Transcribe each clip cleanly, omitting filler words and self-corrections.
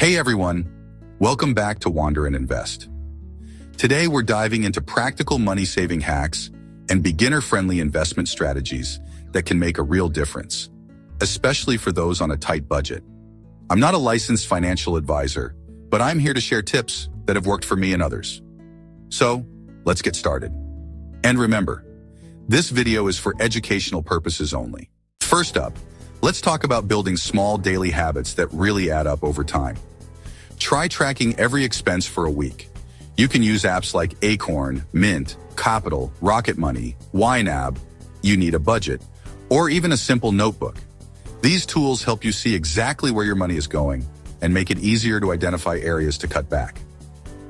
Hey everyone, welcome back to Wander and Invest. Today we're diving into practical money-saving hacks and beginner-friendly investment strategies that can make a real difference, especially for those on a tight budget. I'm not a licensed financial advisor, but I'm here to share tips that have worked for me and others. So, let's get started. And remember, this video is for educational purposes only. First up, let's talk about building small daily habits that really add up over time. Try tracking every expense for a week. You can use apps like Acorn, Mint, Capital, Rocket Money, YNAB, You Need a Budget, or even a simple notebook. These tools help you see exactly where your money is going and make it easier to identify areas to cut back.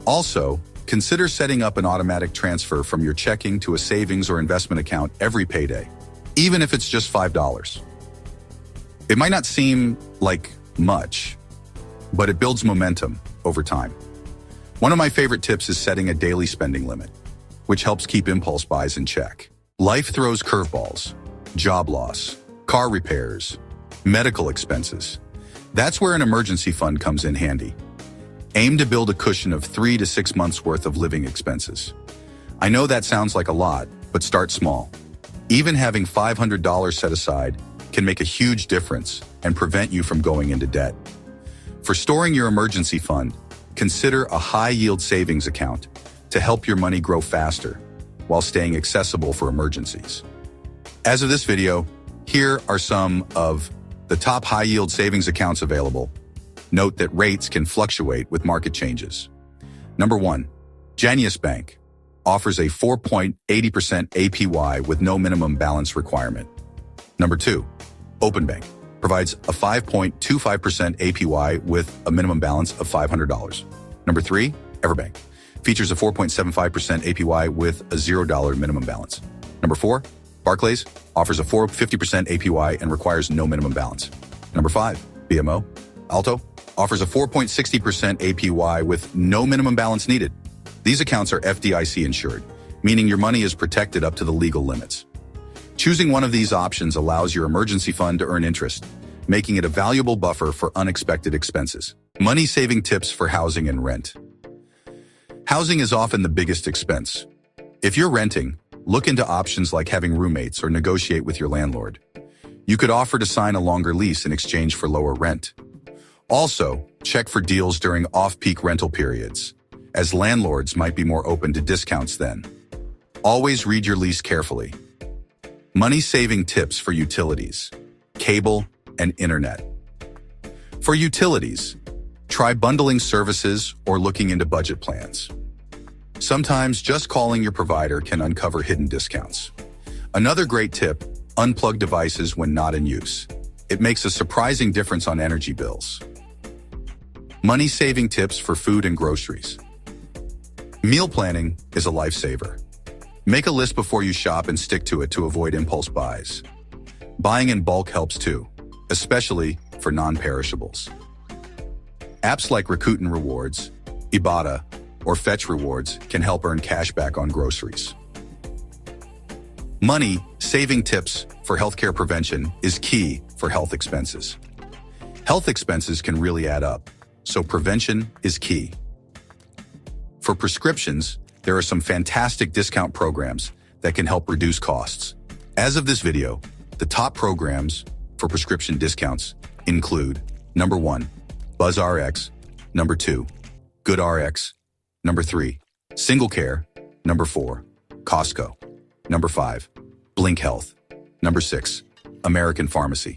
Also, consider setting up an automatic transfer from your checking to a savings or investment account every payday, even if it's just $5. It might not seem like much, but it builds momentum over time. One of my favorite tips is setting a daily spending limit, which helps keep impulse buys in check. Life throws curveballs, job loss, car repairs, medical expenses. That's where an emergency fund comes in handy. Aim to build a cushion of 3 to 6 months worth of living expenses. I know that sounds like a lot, but start small. Even having $500 set aside can make a huge difference and prevent you from going into debt. For storing your emergency fund, consider a high-yield savings account to help your money grow faster while staying accessible for emergencies. As of this video, here are some of the top high-yield savings accounts available. Note that rates can fluctuate with market changes. Number 1, Janius Bank offers a 4.80% APY with no minimum balance requirement. Number 2, Open Bank provides a 5.25% APY with a minimum balance of $500. Number 3, Everbank features a 4.75% APY with a $0 minimum balance. Number 4, Barclays offers a 4.50% APY and requires no minimum balance. Number 5, BMO Alto offers a 4.60% APY with no minimum balance needed. These accounts are FDIC insured, meaning your money is protected up to the legal limits. Choosing one of these options allows your emergency fund to earn interest, making it a valuable buffer for unexpected expenses. Money-saving tips for housing and rent. Housing is often the biggest expense. If you're renting, look into options like having roommates or negotiate with your landlord. You could offer to sign a longer lease in exchange for lower rent. Also, check for deals during off-peak rental periods, as landlords might be more open to discounts then. Always read your lease carefully. Money-saving tips for utilities, cable, and internet. For utilities, try bundling services or looking into budget plans. Sometimes just calling your provider can uncover hidden discounts. Another great tip, unplug devices when not in use. It makes a surprising difference on energy bills. Money-saving tips for food and groceries. Meal planning is a lifesaver. Make a list before you shop and stick to it to avoid impulse buys. Buying in bulk helps too, especially for non-perishables. Apps like Rakuten Rewards, Ibotta, or Fetch Rewards can help earn cash back on groceries. Money-saving tips for healthcare prevention is key for health expenses. Health expenses can really add up, so prevention is key. For prescriptions, there are some fantastic discount programs that can help reduce costs. As of this video, the top programs for prescription discounts include Number 1, BuzzRx, Number 2, GoodRx, Number 3, SingleCare, Number 4, Costco, Number 5, Blink Health, Number 6, American Pharmacy.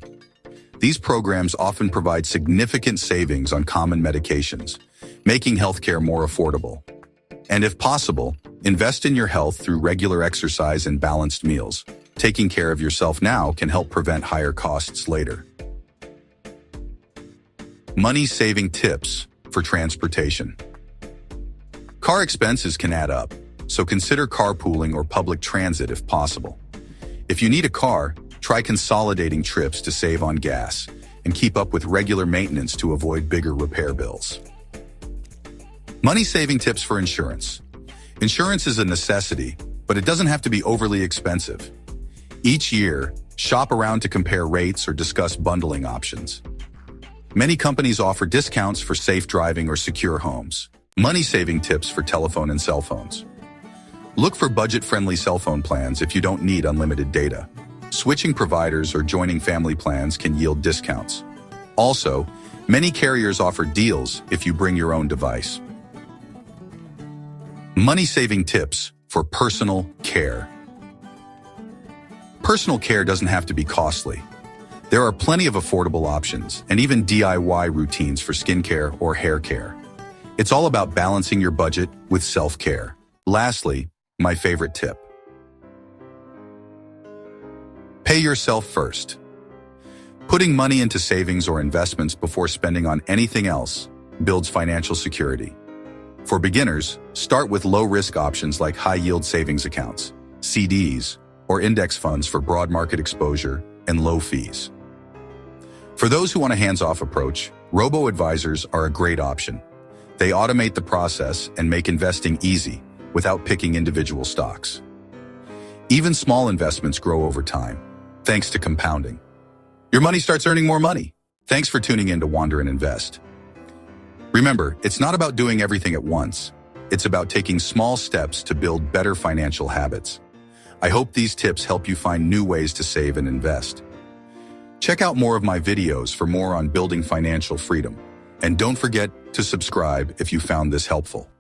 These programs often provide significant savings on common medications, making healthcare more affordable. And if possible, invest in your health through regular exercise and balanced meals. Taking care of yourself now can help prevent higher costs later. Money-saving tips for transportation. Car expenses can add up, so consider carpooling or public transit if possible. If you need a car, try consolidating trips to save on gas and keep up with regular maintenance to avoid bigger repair bills. Money-saving tips for insurance. Insurance is a necessity, but it doesn't have to be overly expensive. Each year, shop around to compare rates or discuss bundling options. Many companies offer discounts for safe driving or secure homes. Money-saving tips for telephone and cell phones. Look for budget-friendly cell phone plans if you don't need unlimited data. Switching providers or joining family plans can yield discounts. Also, many carriers offer deals if you bring your own device. Money-saving tips for personal care. Personal care doesn't have to be costly. There are plenty of affordable options and even DIY routines for skincare or hair care. It's all about balancing your budget with self-care. Lastly, my favorite tip. Pay yourself first. Putting money into savings or investments before spending on anything else builds financial security. For beginners, start with low-risk options like high-yield savings accounts, CDs, or index funds for broad market exposure and low fees. For those who want a hands-off approach, robo-advisors are a great option. They automate the process and make investing easy without picking individual stocks. Even small investments grow over time, thanks to compounding. Your money starts earning more money. Thanks for tuning in to Wander and Invest. Remember, it's not about doing everything at once. It's about taking small steps to build better financial habits. I hope these tips help you find new ways to save and invest. Check out more of my videos for more on building financial freedom. And don't forget to subscribe if you found this helpful.